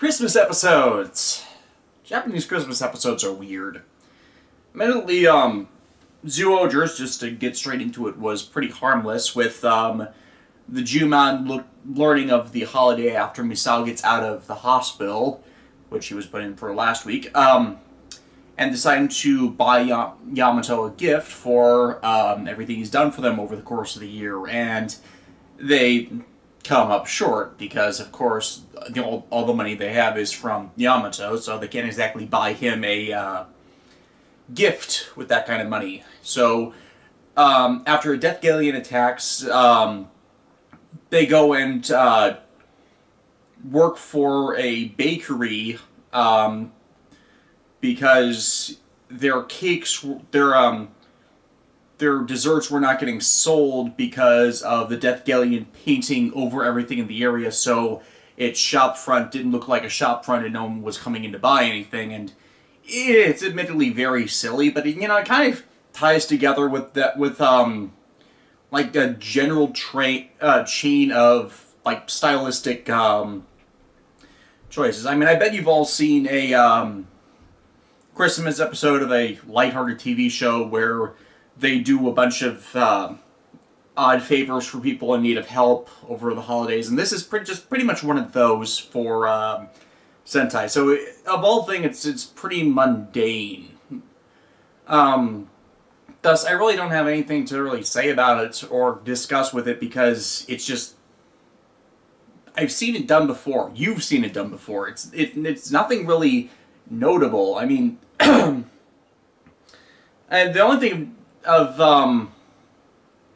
Christmas episodes. Japanese Christmas episodes are weird. Admittedly, Jyuohger, just to get straight into it, was pretty harmless with the Jumon learning of the holiday after Misao gets out of the hospital, which he was put in for last week, and deciding to buy Yamato a gift for everything he's done for them over the course of the year, and they come up short because, of course, all the money they have is from Yamato, so they can't exactly buy him a gift with that kind of money. So, after a Death Galleon attacks, they go and work for a bakery because their cakes, their desserts were not getting sold because of the Death Galleon painting over everything in the area, so its shop front didn't look like a shop front and no one was coming in to buy anything, and it's admittedly very silly, but it kind of ties together with that, with like a general chain of like stylistic choices. I mean, I bet you've all seen a Christmas episode of a lighthearted TV show where they do a bunch of odd favors for people in need of help over the holidays, and this is pretty much one of those for Sentai. So, of all things, it's pretty mundane. Thus, I really don't have anything to really say about it or discuss with it because it's just, I've seen it done before. You've seen it done before. It's nothing really notable. I mean, and the only thing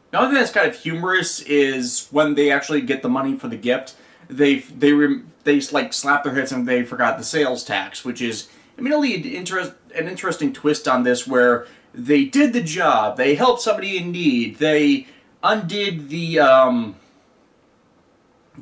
that's kind of humorous is when they actually get the money for the gift, they like slap their heads and they forgot the sales tax, which is immediately an interesting twist on this, where they did the job, they helped somebody in need, they undid the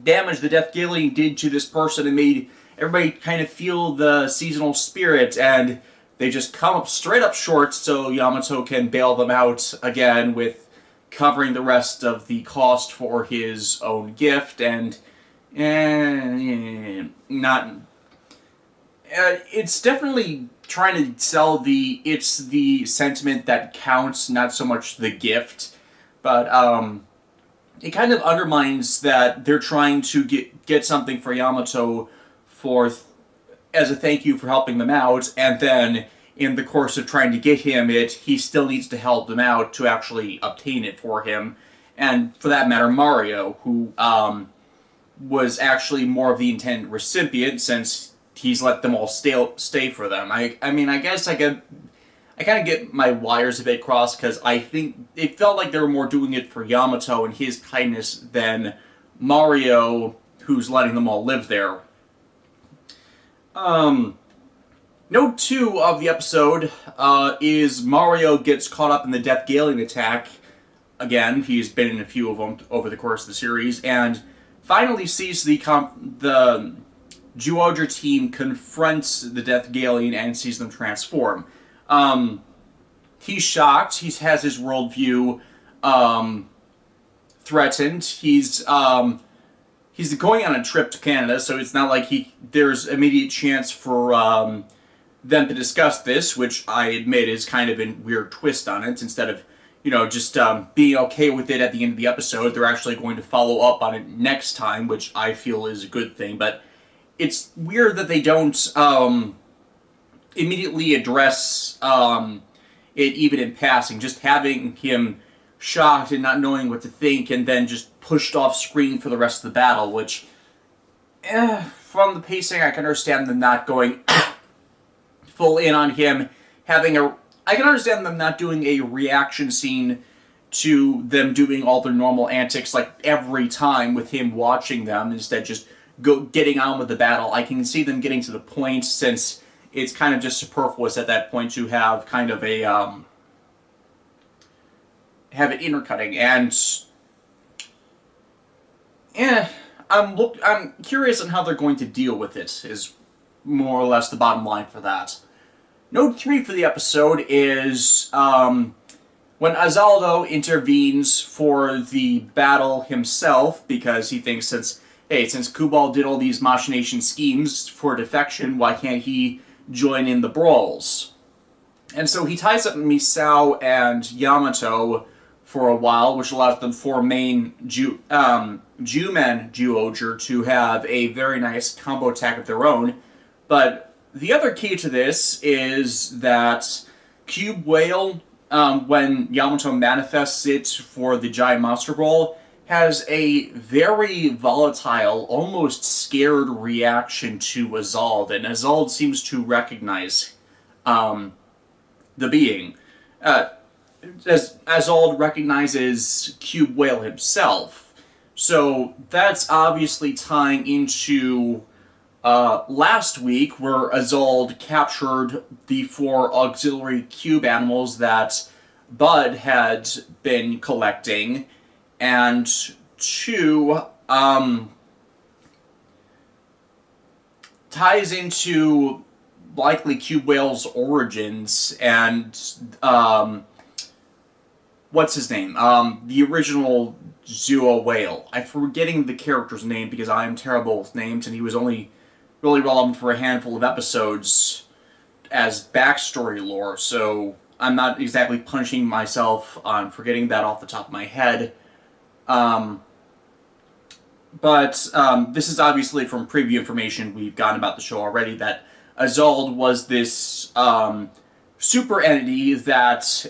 damage the Death Galleon did to this person and made everybody kind of feel the seasonal spirit, and they just come up straight up short, so Yamato can bail them out again with covering the rest of the cost for his own gift, and it's definitely trying to sell it's the sentiment that counts, not so much the gift, but it kind of undermines that they're trying to get something for Yamato as a thank you for helping them out, and then in the course of trying to get him it, he still needs to help them out to actually obtain it for him. And for that matter, Mario, who was actually more of the intended recipient since he's let them all stay for them. I mean, I guess I kind of get my wires a bit crossed, because I think it felt like they were more doing it for Yamato and his kindness than Mario, who's letting them all live there. Note 2 of the episode is Mario gets caught up in the Death Galleon attack. Again, he's been in a few of them over the course of the series, and finally sees the Jyuohger team confronts the Death Galleon and sees them transform. He's shocked. He has his worldview threatened. He's going on a trip to Canada, so it's not like there's immediate chance for them to discuss this, which I admit is kind of a weird twist on it. Instead of, just being okay with it at the end of the episode, they're actually going to follow up on it next time, which I feel is a good thing. But it's weird that they don't immediately address it even in passing. Just having him shocked and not knowing what to think, and then just pushed off screen for the rest of the battle, which, from the pacing, I can understand them not going full in on him, I can understand them not doing a reaction scene to them doing all their normal antics like every time with him watching them, instead just getting on with the battle. I can see them getting to the point, since it's kind of just superfluous at that point to have kind of a have it intercutting, and I'm curious on how they're going to deal with it, is more or less the bottom line for that. Note 3 for the episode is when Azaldo intervenes for the battle himself, because he thinks since hey, since Kubal did all these machination schemes for defection, why can't he join in the brawls? And so he ties up Misao and Yamato for a while, which allows the four main Jyumen Jyuohger to have a very nice combo attack of their own. But the other key to this is that Cube Whale, when Yamato manifests it for the Giant Monster Brawl, has a very volatile, almost scared reaction to Azald, and Azald seems to recognize the being. As Azald recognizes Cube Whale himself. So that's obviously tying into last week, where Azald captured the four auxiliary cube animals that Bud had been collecting, and two, ties into likely Cube Whale's origins and what's his name? The original Zuo Whale. I'm forgetting the character's name because I am terrible with names, and he was only really relevant for a handful of episodes as backstory lore, so I'm not exactly punishing myself on forgetting that off the top of my head. But this is obviously from preview information we've gotten about the show already, that Azald was this super entity that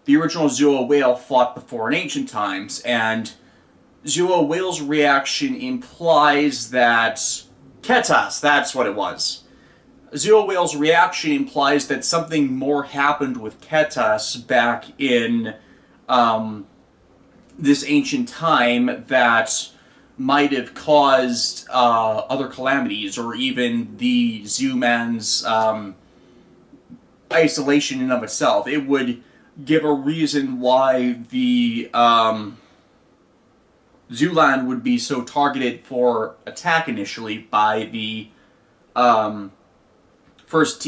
the original Zuo Whale fought before in ancient times, and Zuo Whale's reaction implies that Ketas, that's what it was. Zuo Whale's reaction implies that something more happened with Ketas back in this ancient time that might have caused other calamities, or even the Zooman's isolation in and of itself. It would give a reason why the Zooland would be so targeted for attack initially by the first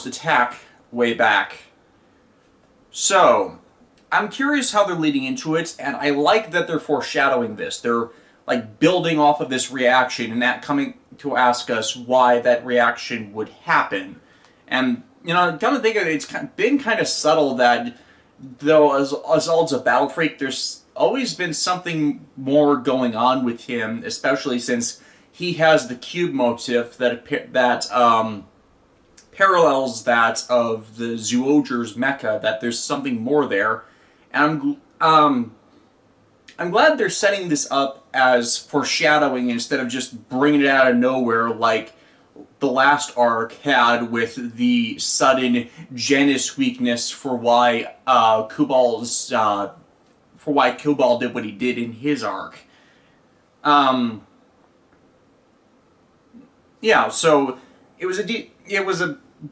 attack way back. So, I'm curious how they're leading into it, and I like that they're foreshadowing this. They're like building off of this reaction and that coming to ask us why that reaction would happen. And, you know, come to think of it, it's been kind of subtle that though Azald's a battle freak, there's always been something more going on with him, especially since he has the cube motif that parallels that of the Zhuoger's mecha, that there's something more there. And I'm glad they're setting this up as foreshadowing instead of just bringing it out of nowhere like the last arc had with the sudden Janus weakness for why Kubal did what he did in his arc. Yeah, so it was a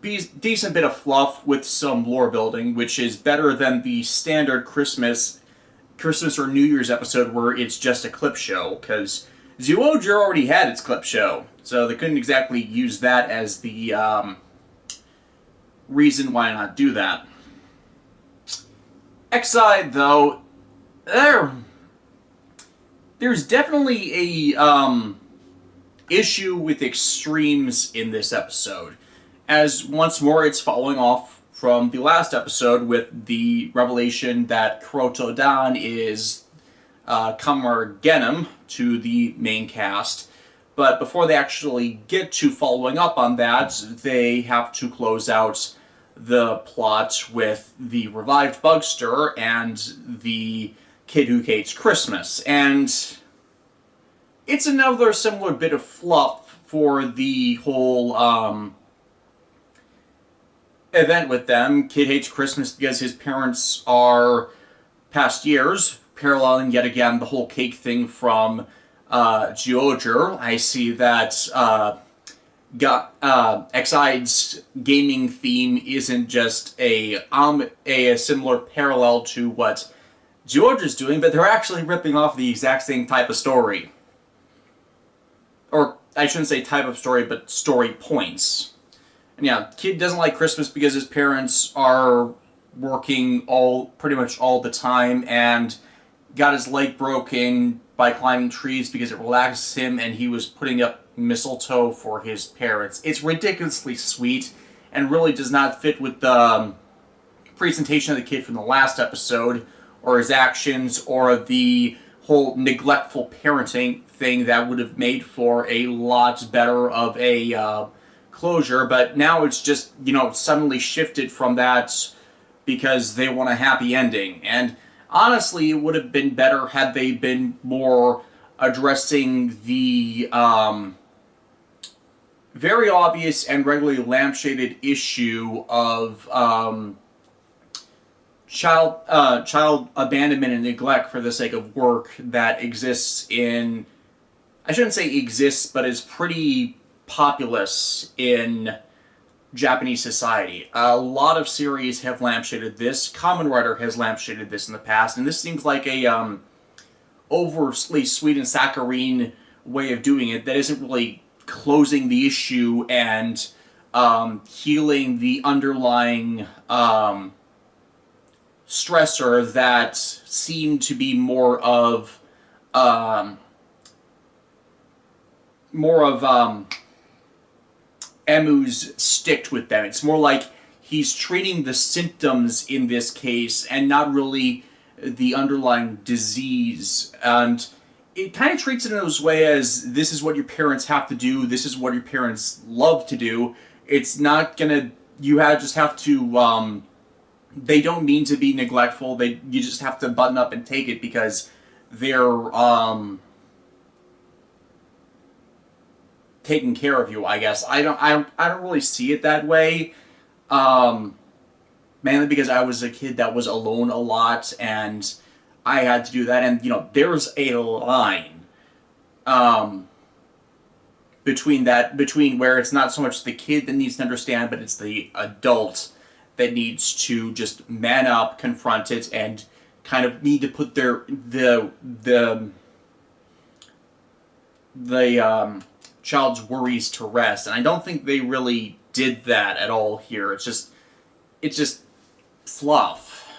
decent bit of fluff with some lore building, which is better than the standard Christmas or New Year's episode where it's just a clip show, because Jyuohger already had its clip show, so they couldn't exactly use that as the reason why not do that. X-Side, though, there's definitely a issue with extremes in this episode, as once more it's following off from the last episode with the revelation that Kuroto Dan is Kamargenim to the main cast. But before they actually get to following up on that, they have to close out the plot with the revived Bugster and the kid who hates Christmas. And it's another similar bit of fluff for the whole event with them. Kid hates Christmas because his parents are past years, paralleling yet again the whole cake thing from Jyuohger. I see that X-Side's gaming theme isn't just a similar parallel to what Jyuohger's doing, but they're actually ripping off the exact same type of story. Or, I shouldn't say type of story, but story points. And yeah, kid doesn't like Christmas because his parents are working pretty much all the time, and got his leg broken by climbing trees because it relaxes him, and he was putting up mistletoe for his parents. It's ridiculously sweet and really does not fit with the presentation of the kid from the last episode, or his actions, or the whole neglectful parenting thing that would have made for a lot better of a closure. But now it's just, suddenly shifted from that because they want a happy ending. And honestly, it would have been better had they been more addressing the very obvious and regularly lampshaded issue of child abandonment and neglect for the sake of work that exists in, I shouldn't say exists, but is pretty populous in Japanese society. A lot of series have lampshaded this. Kamen Rider has lampshaded this in the past, and this seems like a overly sweet and saccharine way of doing it that isn't really closing the issue and healing the underlying stressor that seemed to be more of Emu's stick with them. It's more like he's treating the symptoms in this case and not really the underlying disease. And it kind of treats it in this way as, this is what your parents have to do, this is what your parents love to do. It's not gonna, just have to, they don't mean to be neglectful, you just have to button up and take it because they're, taking care of you, I guess. I don't really see it that way. Mainly because I was a kid that was alone a lot, and I had to do that. And there's a line between where it's not so much the kid that needs to understand, but it's the adult that needs to just man up, confront it, and kind of need to put the child's worries to rest. And I don't think they really did that at all here. It's just fluff.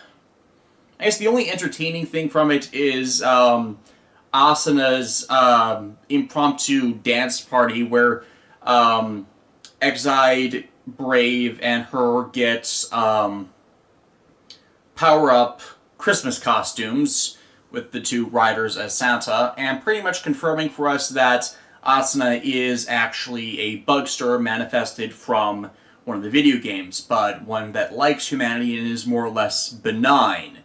I guess the only entertaining thing from it is Asuna's impromptu dance party where Exide, Brave, and her get power-up Christmas costumes with the two riders as Santa, and pretty much confirming for us that Asuna is actually a bugster manifested from one of the video games, but one that likes humanity and is more or less benign.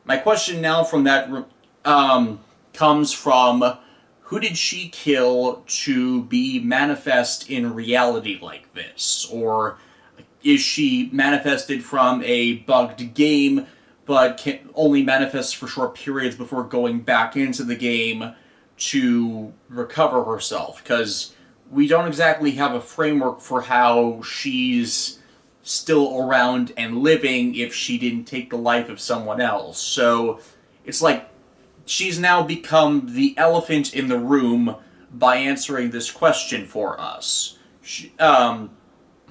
My question now from that comes from, who did she kill to be manifest in reality like this? Or is she manifested from a bugged game, but can only manifest for short periods before going back into the game to recover herself? Because we don't exactly have a framework for how she's still around and living if she didn't take the life of someone else. So it's like she's now become the elephant in the room by answering this question for us.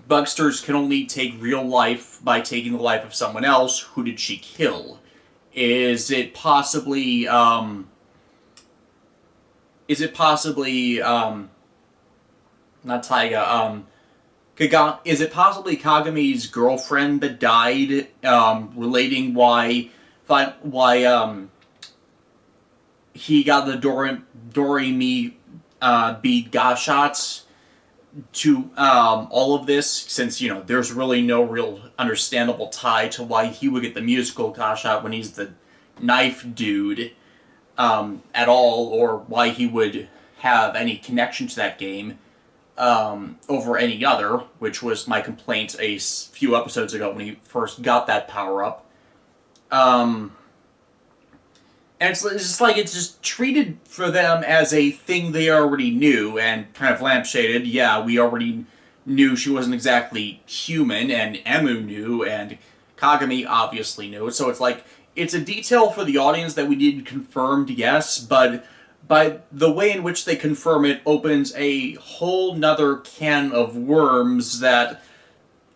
Bugsters can only take real life by taking the life of someone else. Who did she kill? Is it possibly not Taiga, is it possibly Kagami's girlfriend that died, relating why he got the Doremi bead shots to all of this, since there's really no real understandable tie to why he would get the musical shot when he's the knife dude at all, or why he would have any connection to that game over any other, which was my complaint a few episodes ago when he first got that power-up. And it's just like, it's just treated for them as a thing they already knew, and kind of lampshaded. Yeah, we already knew she wasn't exactly human, and Emu knew, and Kagami obviously knew. So it's like, it's a detail for the audience that we needed confirmed, yes, but by the way in which they confirm it opens a whole nother can of worms that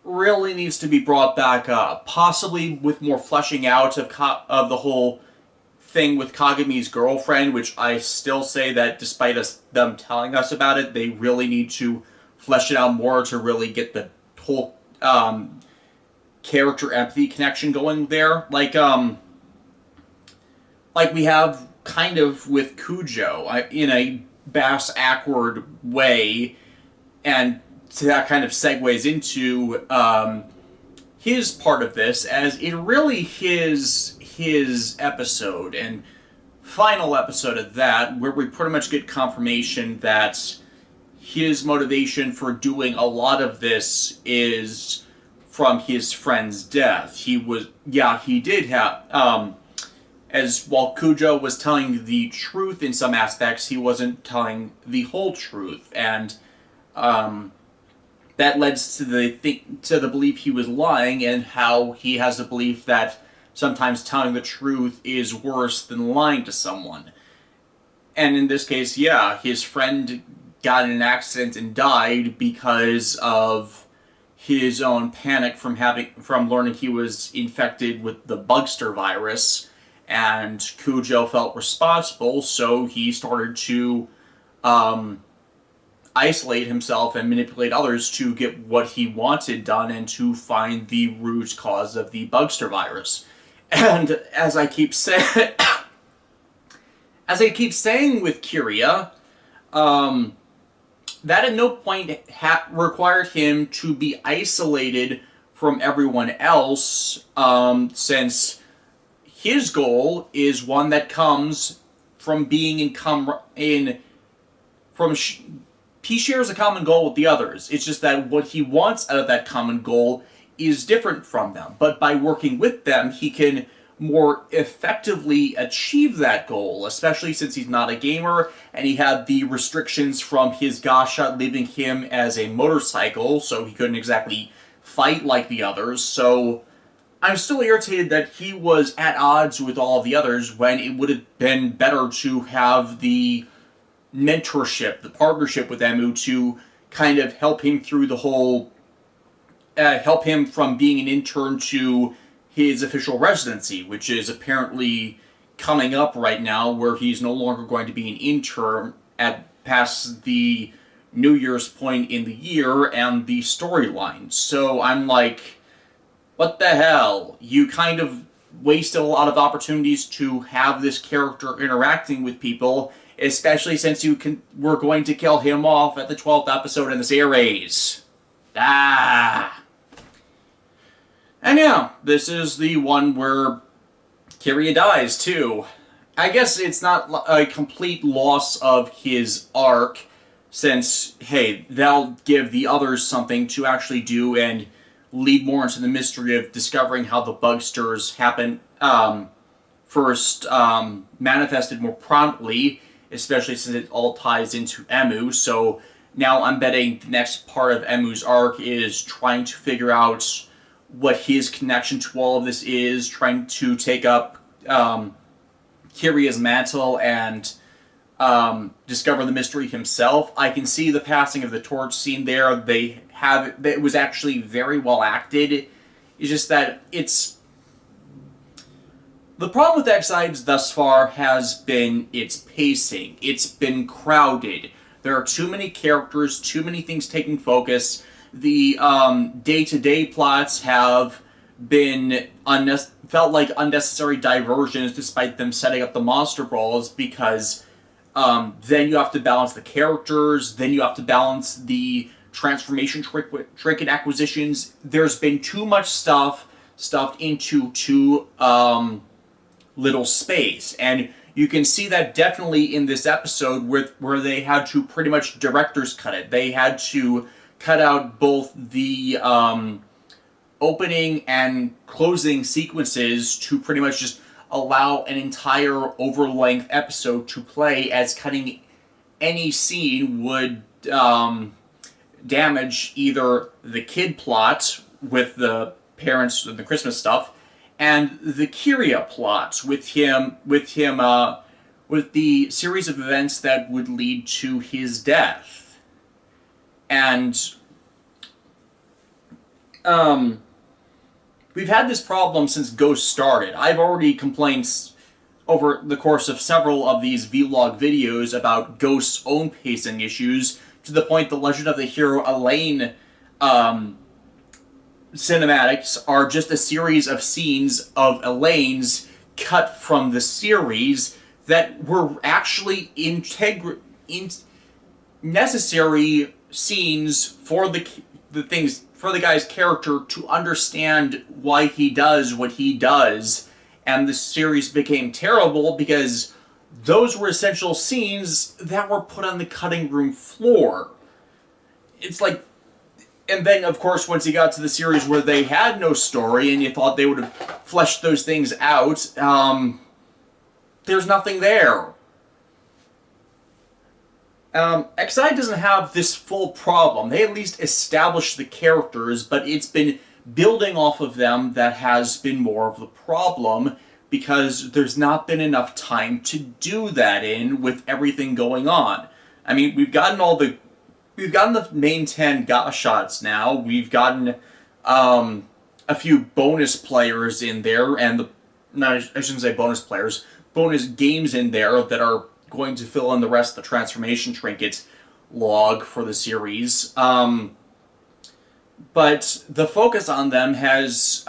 really needs to be brought back up. Possibly with more fleshing out of the whole thing with Kagami's girlfriend, which I still say that despite them telling us about it, they really need to flesh it out more to really get the whole character empathy connection going there. Like we have kind of with Kujo in a bass awkward way, and that kind of segues into his part of this, as it really his episode and final episode of that, where we pretty much get confirmation that his motivation for doing a lot of this is from his friend's death. He did have, as while Kujo was telling the truth in some aspects, he wasn't telling the whole truth, and that led to the belief he was lying, and how he has the belief that sometimes telling the truth is worse than lying to someone. And in this case, his friend got in an accident and died because of his own panic from learning he was infected with the Bugster virus, and Kujo felt responsible, so he started to isolate himself and manipulate others to get what he wanted done and to find the root cause of the Bugster virus. And as I keep saying with Kiriya, that at no point required him to be isolated from everyone else, since his goal is one that comes from being he shares a common goal with the others. It's just that what he wants out of that common goal is different from them. But by working with them, he can more effectively achieve that goal, especially since he's not a gamer, and he had the restrictions from his gacha leaving him as a motorcycle, so he couldn't exactly fight like the others. So I'm still irritated that he was at odds with all of the others, when it would have been better to have the mentorship, the partnership with Emu to kind of help him through the whole, help him from being an intern to his official residency, which is apparently coming up right now, where he's no longer going to be an intern past the New Year's point in the year and the storyline. So I'm like, what the hell? You kind of wasted a lot of opportunities to have this character interacting with people, especially since we're going to kill him off at the 12th episode in the series. And this is the one where Kiriya dies, too. I guess it's not a complete loss of his arc, since, hey, that'll give the others something to actually do and lead more into the mystery of discovering how the Bugsters first manifested more promptly, especially since it all ties into Emu. So now I'm betting the next part of Emu's arc is trying to figure out what his connection to all of this is, trying to take up Kiriya's mantle and discover the mystery himself. I can see the passing of the torch scene there. It was actually very well acted. It's just that the problem with X-Sides thus far has been its pacing. It's been crowded. There are too many characters, too many things taking focus. The day-to-day plots have been felt like unnecessary diversions, despite them setting up the monster brawls, because then you have to balance the characters, then you have to balance the transformation trinket acquisitions. There's been too much stuff stuffed into too little space, and you can see that definitely in this episode where they had to pretty much director's cut it. They had to cut out both the opening and closing sequences to pretty much just allow an entire over-length episode to play, as cutting any scene would damage either the kid plot with the parents and the Christmas stuff, and the Kiriya plot with the series of events that would lead to his death. And we've had this problem since Ghost started. I've already complained over the course of several of these vlog videos about Ghost's own pacing issues, to the point the Legend of the Hero Elaine cinematics are just a series of scenes of Elaine's cut from the series that were actually necessary scenes for the guy's character to understand why he does what he does, and the series became terrible because those were essential scenes that were put on the cutting room floor. It's like, and then of course once you got to the series where they had no story and you thought they would have fleshed those things out, there's nothing there. XI doesn't have this full problem. They at least established the characters, but it's been building off of them that has been more of the problem, because there's not been enough time to do that in with everything going on. I mean, we've gotten the main 10 shots now. We've gotten a few bonus players in there, and I shouldn't say bonus players, bonus games in there that are going to fill in the rest of the transformation trinket log for the series. But the focus on them has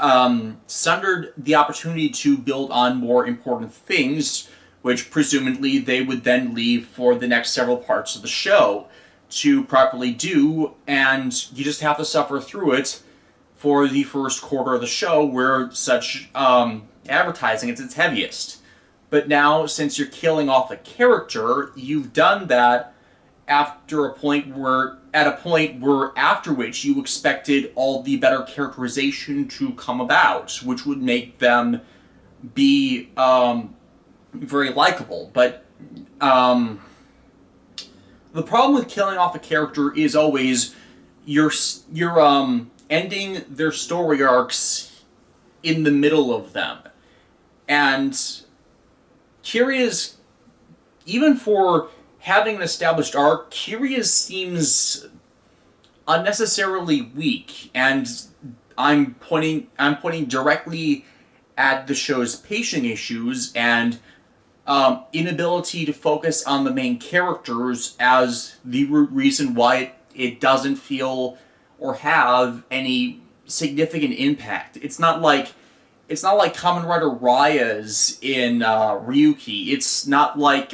sundered the opportunity to build on more important things, which presumably they would then leave for the next several parts of the show to properly do, and you just have to suffer through it for the first quarter of the show, where such advertising is its heaviest. But now, since you're killing off a character, you've done that at a point where after which you expected all the better characterization to come about, which would make them be very likable. But the problem with killing off a character is always you're ending their story arcs in the middle of them. And Kiriya's, even for having an established arc, Kiriya seems unnecessarily weak, and I'm pointing directly at the show's pacing issues and inability to focus on the main characters as the root reason why it doesn't feel or have any significant impact. It's not like Kamen Rider Raya's in Ryuki. It's not like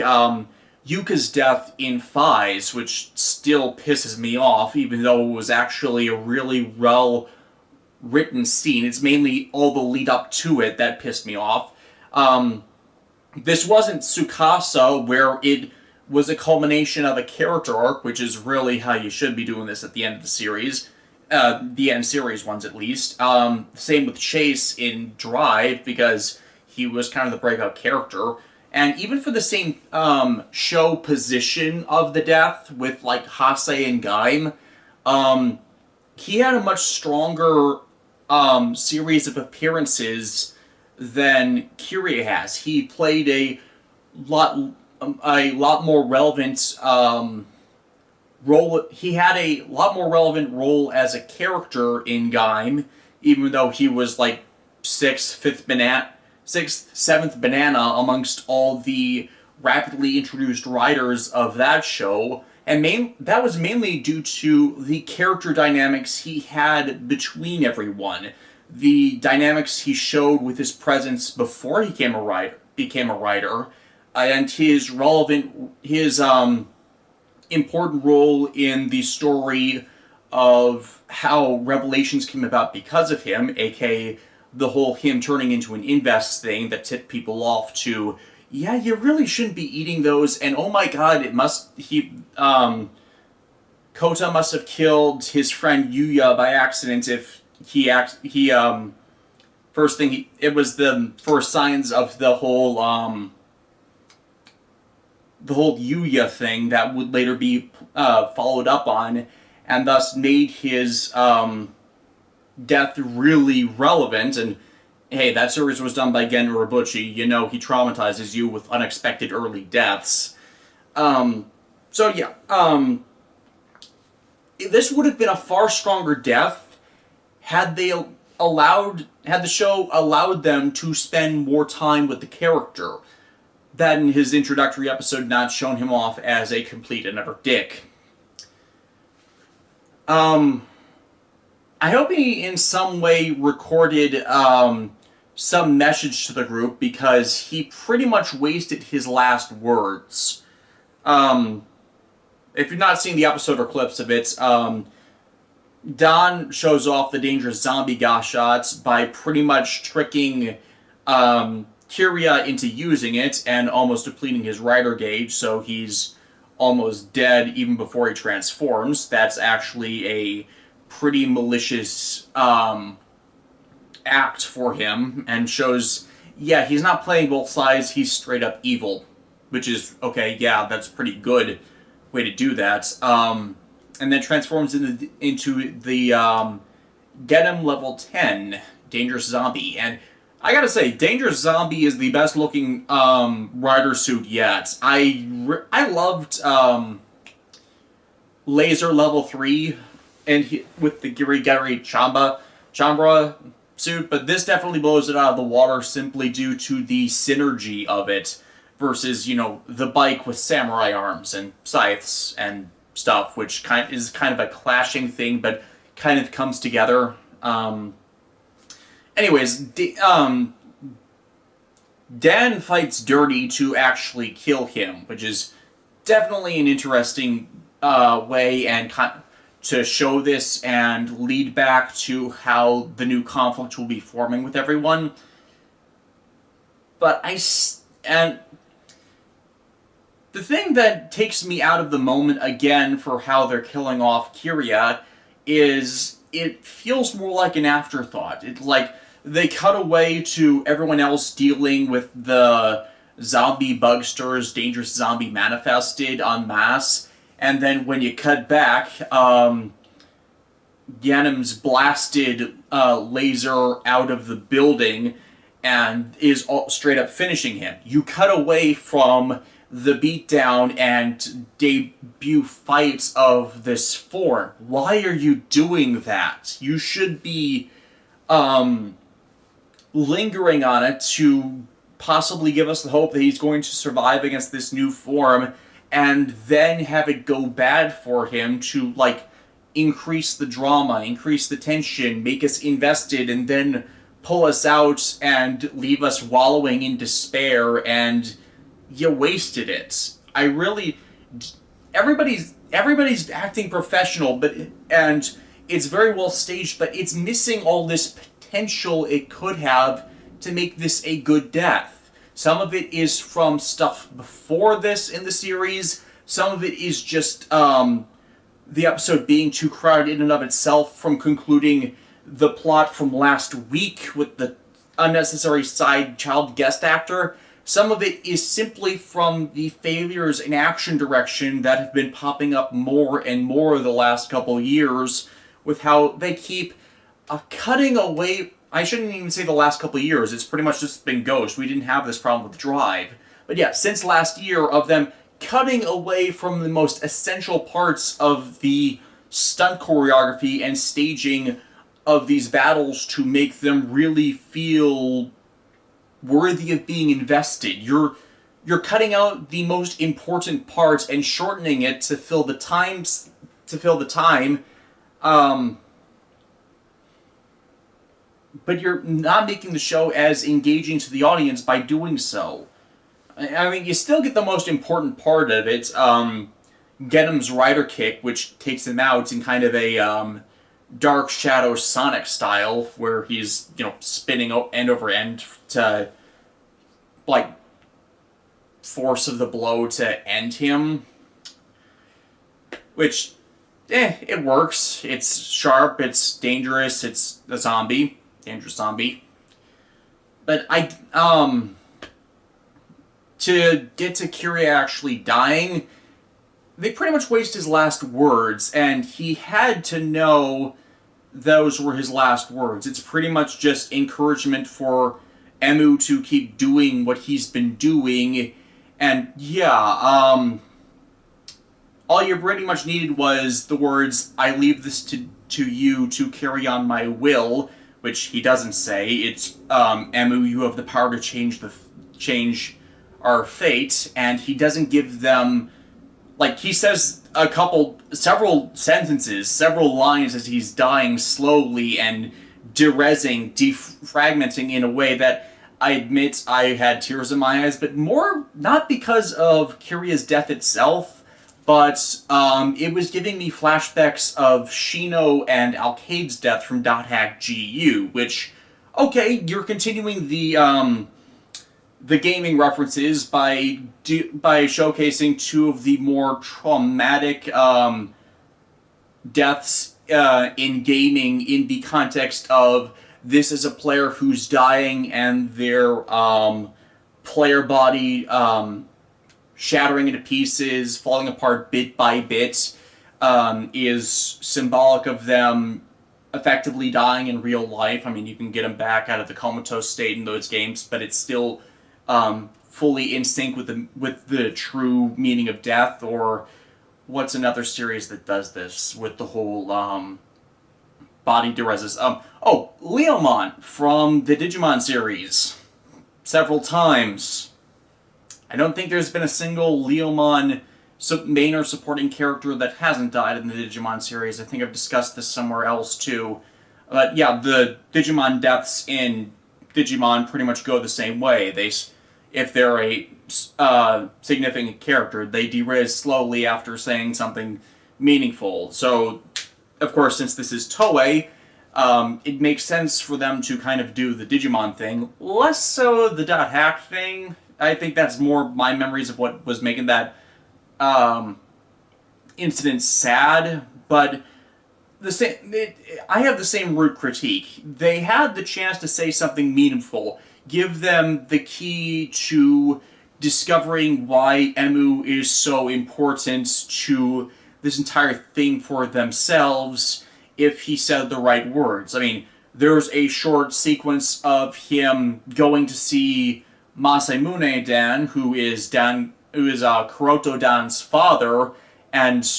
Yuka's death in Phase, which still pisses me off, even though it was actually a really well-written scene. It's mainly all the lead-up to it that pissed me off. This wasn't Tsukasa, where it was a culmination of a character arc, which is really how you should be doing this at the end of the series. The end series ones, at least. Same with Chase in Drive, because he was kind of the breakout character. And even for the same show position of the death with, like, Hase and Gaim, he had a much stronger series of appearances than Kiriya has. He played a lot more relevant role. He had a lot more relevant role as a character in Gaim, even though he was like sixth, seventh banana amongst all the rapidly introduced writers of that show. And that was mainly due to the character dynamics he had between everyone. The dynamics he showed with his presence before he became a writer, and his important role in the story of how Revelations came about because of him, aka the whole him turning into an invest thing that tipped people off to, yeah, you really shouldn't be eating those, and oh my god, Kota must have killed his friend Yuya by accident if it was the first signs of the whole Yuya thing that would later be followed up on, and thus made his death really relevant. And hey, that series was done by Gen Urobuchi. You know he traumatizes you with unexpected early deaths. This would have been a far stronger death had the show allowed them to spend more time with the character. that in his introductory episode not shown him off as a complete and utter dick. I hope he in some way recorded some message to the group, because he pretty much wasted his last words. If you've not seen the episode or clips of it, Don shows off the dangerous zombie gas shots by pretty much tricking Kiriya into using it and almost depleting his rider gauge, so he's almost dead even before he transforms. That's actually a pretty malicious act for him, and shows, yeah, he's not playing both sides, he's straight up evil. Which is, okay, yeah, that's a pretty good way to do that. And then transforms into the Get Him level 10 Dangerous Zombie. And I gotta say, Dangerous Zombie is the best looking rider suit yet. I loved Laser level 3 and with the Giri Chambra suit, but this definitely blows it out of the water simply due to the synergy of it versus, the bike with samurai arms and scythes and stuff, which is kind of a clashing thing, but kind of comes together. Anyways, Dan fights Dirty to actually kill him, which is definitely an interesting way and to show this and lead back to how the new conflict will be forming with everyone. But and the thing that takes me out of the moment again for how they're killing off Kiriya is it feels more like an afterthought. It's like they cut away to everyone else dealing with the zombie bugsters Dangerous Zombie manifested en masse, and then when you cut back, Ganem's blasted laser out of the building and is straight up finishing him. You cut away from the beatdown and debut fights of this form. Why are you doing that? You should be lingering on it to possibly give us the hope that he's going to survive against this new form, and then have it go bad for him to, increase the drama, increase the tension, make us invested, and then pull us out and leave us wallowing in despair, and you wasted it. Everybody's acting professional, and it's very well staged, but it's missing all this potential it could have to make this a good death. Some of it is from stuff before this in the series. Some of it is just the episode being too crowded in and of itself from concluding the plot from last week with the unnecessary side child guest actor. Some of it is simply from the failures in action direction that have been popping up more and more the last couple years, with how they keep cutting away. I shouldn't even say the last couple of years, it's pretty much just been Ghost. We didn't have this problem with Drive. But yeah, since last year, of them cutting away from the most essential parts of the stunt choreography and staging of these battles to make them really feel worthy of being invested. You're cutting out the most important parts and shortening it to fill the time. But you're not making the show as engaging to the audience by doing so. I mean, you still get the most important part of it, Genom's rider kick, which takes him out in kind of a Dark Shadow Sonic style, where he's, spinning end over end to, force of the blow to end him. Which, it works. It's sharp, it's dangerous, it's a zombie. Dangerous zombie. But to get to Kiriya actually dying, they pretty much waste his last words, and he had to know those were his last words. It's pretty much just encouragement for Emu to keep doing what he's been doing, and yeah, all you pretty much needed was the words, "I leave this to you to carry on my will," which he doesn't say. It's, Emu, you have the power to change are fate, and he doesn't give them, like, he says several sentences, several lines as he's dying slowly and defragmenting in a way that I admit I had tears in my eyes, but more not because of Kiriya's death itself, but it was giving me flashbacks of Shino and Alcade's death from .hack GU, which, okay, you're continuing the gaming references by showcasing two of the more traumatic deaths in gaming in the context of this is a player who's dying and their player body shattering into pieces, falling apart bit by bit, is symbolic of them effectively dying in real life. I mean, you can get them back out of the comatose state in those games, but it's still fully in sync with the true meaning of death. Or what's another series that does this with the whole body deresis? Leomon from the Digimon series. Several times. I don't think there's been a single Leomon main or supporting character that hasn't died in the Digimon series. I think I've discussed this somewhere else too. But yeah, the Digimon deaths in Digimon pretty much go the same way. If they're a significant character, they de-res slowly after saying something meaningful. So, of course, since this is Toei, it makes sense for them to kind of do the Digimon thing, less so the .hack thing. I think that's more my memories of what was making that incident sad, but I have the same root critique. They had the chance to say something meaningful, give them the key to discovering why Emu is so important to this entire thing for themselves if he said the right words. I mean, there's a short sequence of him going to see Masamune-dan, who is Kuroto-dan's father, and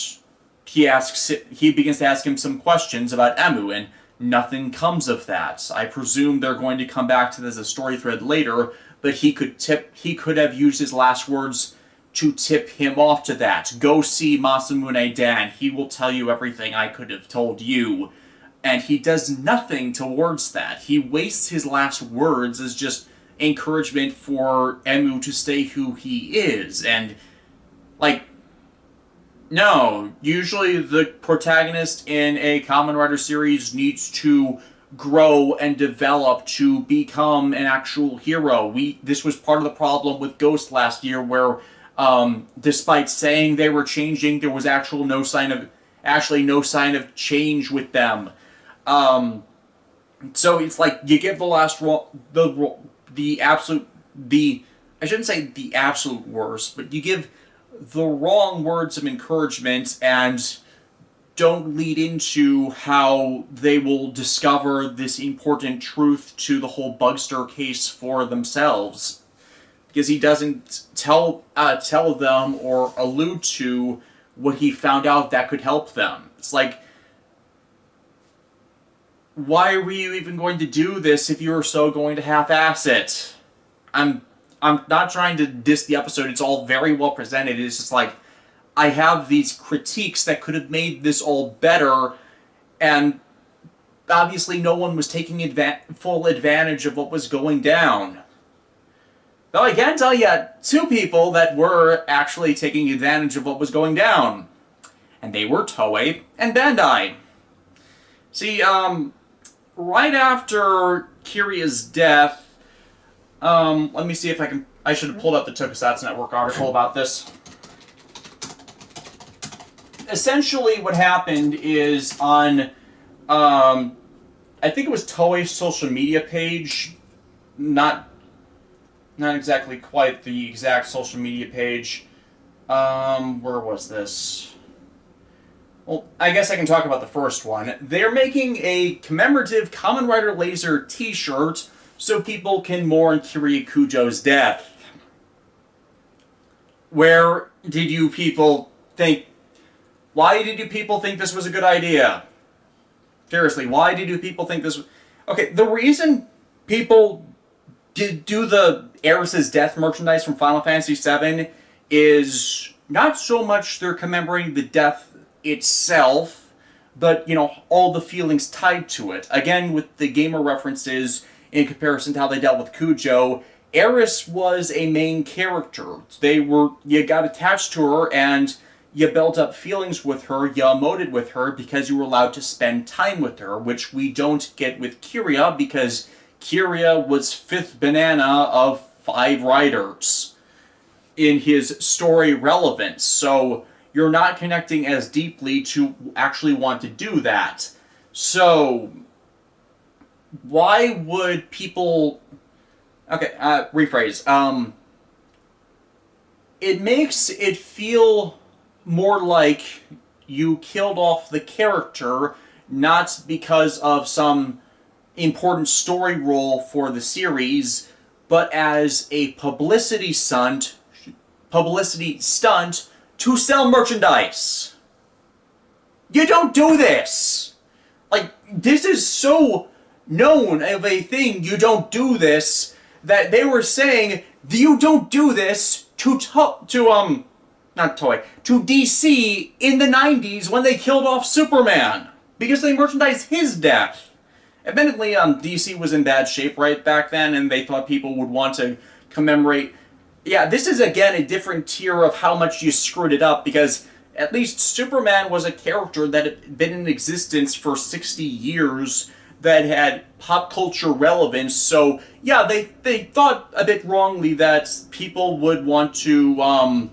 he begins to ask him some questions about Emu, and nothing comes of that. I presume they're going to come back to this as a story thread later, but he could have used his last words to tip him off to that. Go see Masamune-dan. He will tell you everything I could have told you. And he does nothing towards that. He wastes his last words as just encouragement for Emu to stay who he is. And, like, no. Usually the protagonist in a Kamen Rider series needs to grow and develop to become an actual hero. This was part of the problem with Ghost last year, where despite saying they were changing, there was no sign of change with them. So it's like you give I shouldn't say the absolute worst, but you give the wrong words of encouragement and don't lead into how they will discover this important truth to the whole Bugster case for themselves. Because he doesn't tell them or allude to what he found out that could help them. It's like, why were you even going to do this if you were so going to half-ass it? I'm not trying to diss the episode, it's all very well presented, it's just like, I have these critiques that could have made this all better, and obviously no one was taking full advantage of what was going down. Though I can tell you two people that were actually taking advantage of what was going down. And they were Toei and Bandai. See, right after Kiriya's death, let me see if I should have pulled up the Tokusatsu Network article about this. Essentially what happened is on, I think it was Toei's social media page, not exactly quite the exact social media page. Where was this? Well, I guess I can talk about the first one. They're making a commemorative Kamen Rider Laser t-shirt so people can mourn Kiryu Kujo's death. Where did you people think... Why did you people think this was a good idea? Seriously, why did you people think this was... Okay, the reason people do the Aeris's death merchandise from Final Fantasy VII is not so much they're commemorating the death itself, but, all the feelings tied to it. Again, with the gamer references in comparison to how they dealt with Kujo, Aeris was a main character. You got attached to her, and you built up feelings with her, you emoted with her, because you were allowed to spend time with her, which we don't get with Kiriya, because Kiriya was fifth banana of 5 writers in his story relevance, so you're not connecting as deeply to actually want to do that. So, why would people... Okay, rephrase. It makes it feel more like you killed off the character, not because of some important story role for the series, but as a publicity stunt to sell merchandise. You don't do this! Like, this is so known of a thing, you don't do this, that they were saying, you don't do this to DC in the 90s when they killed off Superman, because they merchandised his death. Admittedly, DC was in bad shape right back then, and they thought people would want to commemorate. Yeah, this is again a different tier of how much you screwed it up, because at least Superman was a character that had been in existence for 60 years, that had pop culture relevance, so yeah, they thought a bit wrongly that people would want to,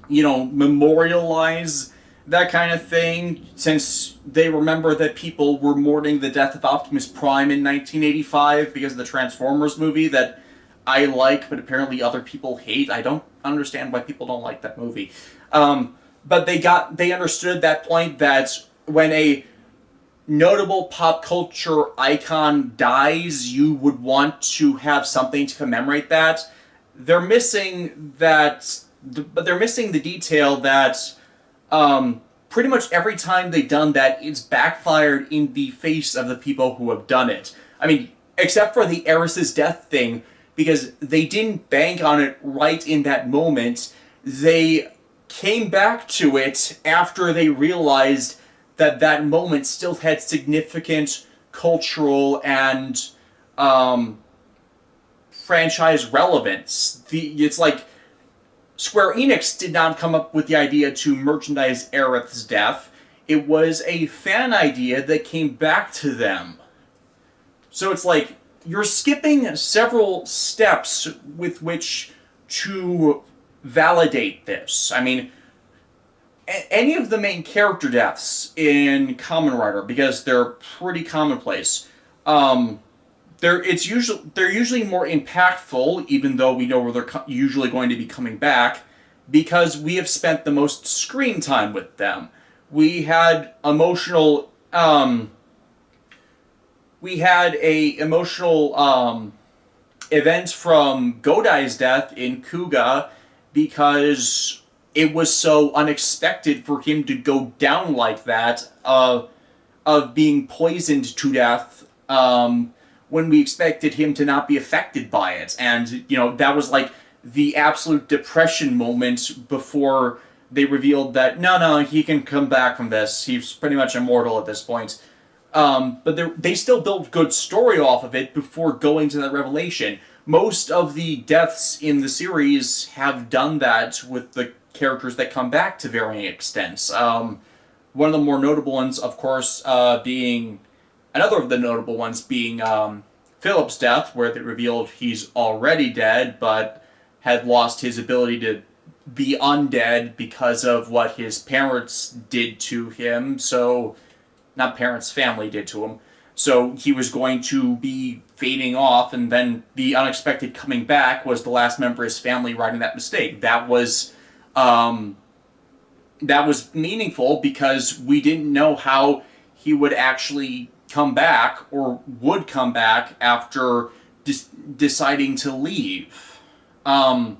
memorialize that kind of thing, since they remember that people were mourning the death of Optimus Prime in 1985 because of the Transformers movie that I like, but apparently other people hate. I don't understand why people don't like that movie. But they understood that point, that when a notable pop culture icon dies, you would want to have something to commemorate that. They're missing that, but they're missing the detail that pretty much every time they've done that, it's backfired in the face of the people who have done it. I mean, except for the Aeris's death thing, because they didn't bank on it right in that moment. They came back to it after they realized that moment still had significant cultural and franchise relevance. It's like Square Enix did not come up with the idea to merchandise Aerith's death. It was a fan idea that came back to them. So it's like, you're skipping several steps with which to validate this. I mean, any of the main character deaths in Kamen Rider, because they're pretty commonplace, they're usually more impactful, even though we know where they're usually going to be coming back, because we have spent the most screen time with them. We had emotional, event from Godai's death in Kuga, because it was so unexpected for him to go down like that, of being poisoned to death, when we expected him to not be affected by it. And, that was like the absolute depression moment before they revealed that, no, he can come back from this. He's pretty much immortal at this point. But they still built good story off of it before going to that revelation. Most of the deaths in the series have done that with the characters that come back to varying extents. One of the more notable ones, of course, being Philip's death, where they revealed he's already dead, but had lost his ability to be undead because of what his parents did to him. So, not parents, family did to him. So he was going to be fading off, and then the unexpected coming back was the last member of his family righting that mistake. That was meaningful, because we didn't know how he would actually come back, or would come back, after deciding to leave. I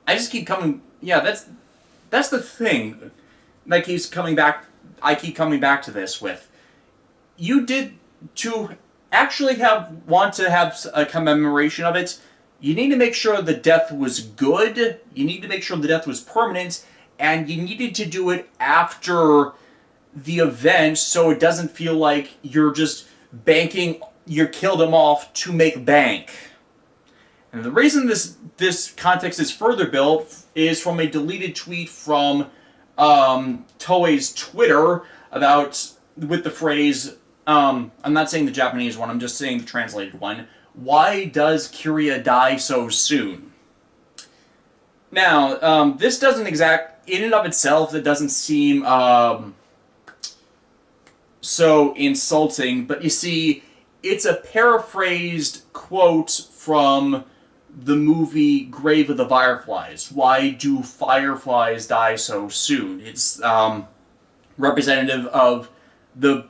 just keep coming... Yeah, that's the thing. Like, I keep coming back to this with... You did... To actually want to have a commemoration of it, you need to make sure the death was good, you need to make sure the death was permanent, and you needed to do it after the event so it doesn't feel like you're just banking, you killed him off to make bank. And the reason this context is further built is from a deleted tweet from Toei's Twitter with the phrase, I'm not saying the Japanese one, I'm just saying the translated one, "Why does Kiriya die so soon?" Now, this doesn't in and of itself, that doesn't seem so insulting, but you see, it's a paraphrased quote from the movie Grave of the Fireflies. Why do fireflies die so soon? It's representative of the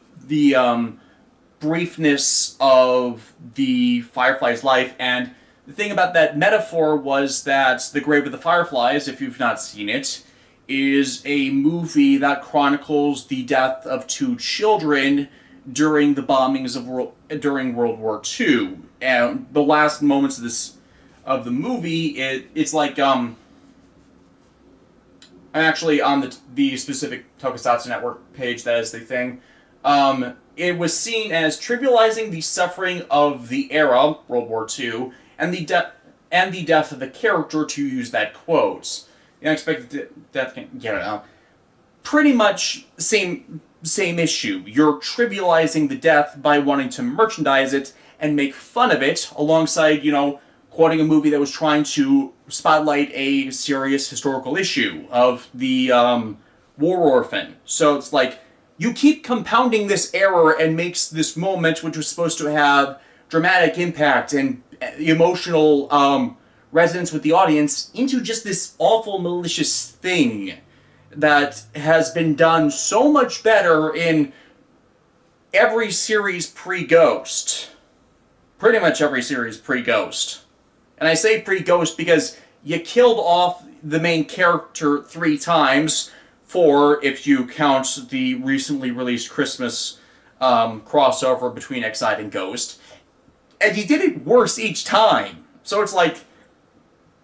briefness of the firefly's life, and the thing about that metaphor was that the Grave of the Fireflies, if you've not seen it, is a movie that chronicles the death of 2 children during the bombings during World War II. And the last moments of the movie, it's like I'm actually on the specific Tokusatsu Network page that is the thing. It was seen as trivializing the suffering of the era, World War II, and the death of the character, to use that quote. The unexpected death can pretty much same issue. You're trivializing the death by wanting to merchandise it and make fun of it, alongside, quoting a movie that was trying to spotlight a serious historical issue of the war orphan. So it's like, you keep compounding this error and makes this moment, which was supposed to have dramatic impact and emotional resonance with the audience, into just this awful, malicious thing that has been done so much better in every series pre-Ghost. Pretty much every series pre-Ghost. And I say pre-Ghost because you killed off the main character 3 times, 4 if you count the recently released Christmas crossover between Excite and Ghost. And you did it worse each time. So it's like,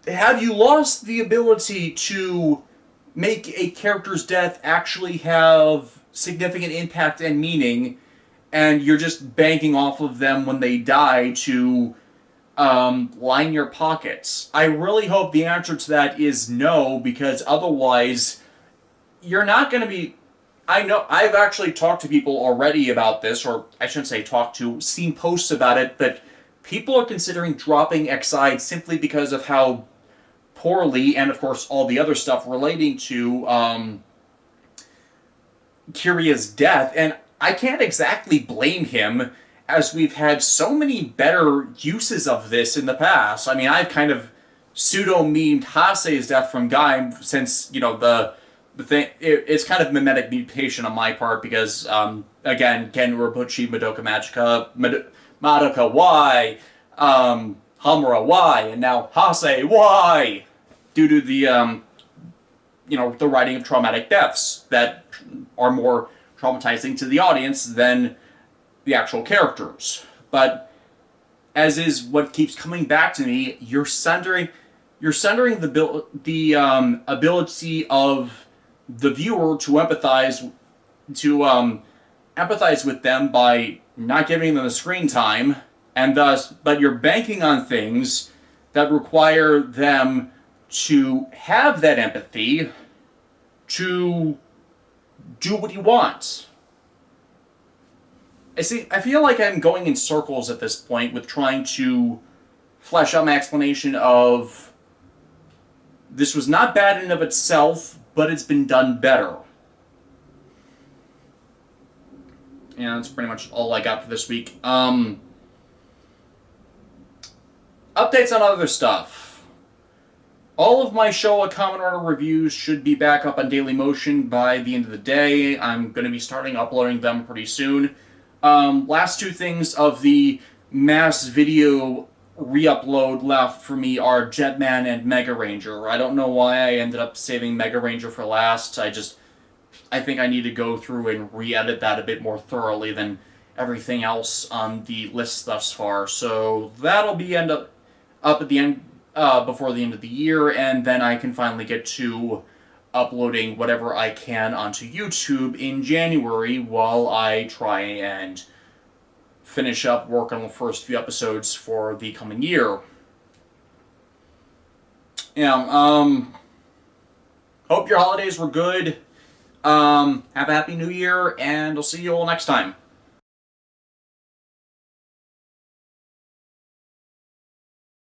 have you lost the ability to make a character's death actually have significant impact and meaning, and you're just banking off of them when they die to line your pockets? I really hope the answer to that is no, because otherwise you're not going to be... I know, I've actually talked to people already about this, or I shouldn't say talked to, seen posts about it, but people are considering dropping Excite simply because of how poorly, and of course all the other stuff relating to Kiriya's death, and I can't exactly blame him, as we've had so many better uses of this in the past. I mean, I've kind of pseudo-memed Hase's death from Guy since, the thing, it's kind of mimetic mutation on my part, because, again, Ken Robuchi, Madoka Magica, Madoka, why? Hamura, why? And now Hase, why? Due to the, the writing of traumatic deaths that are more traumatizing to the audience than the actual characters. But, as is what keeps coming back to me, you're centering the ability of the viewer to empathize with them by not giving them the screen time, and but you're banking on things that require them to have that empathy to do what you want. I feel like I'm going in circles at this point with trying to flesh out my explanation of this was not bad in and of itself, but it's been done better. And that's pretty much all I got for this week. Updates on other stuff. All of my Showa Kamen Rider reviews should be back up on Dailymotion by the end of the day. I'm going to be starting uploading them pretty soon. Last 2 things of the mass video re-upload left for me are Jetman and Mega Ranger. I don't know why I ended up saving Mega Ranger for last. I think I need to go through and re-edit that a bit more thoroughly than everything else on the list thus far. So that'll be up at the end, before the end of the year, and then I can finally get to uploading whatever I can onto YouTube in January while I try and finish up work on the first few episodes for the coming year. Yeah, hope your holidays were good. Have a happy new year, and I'll see you all next time.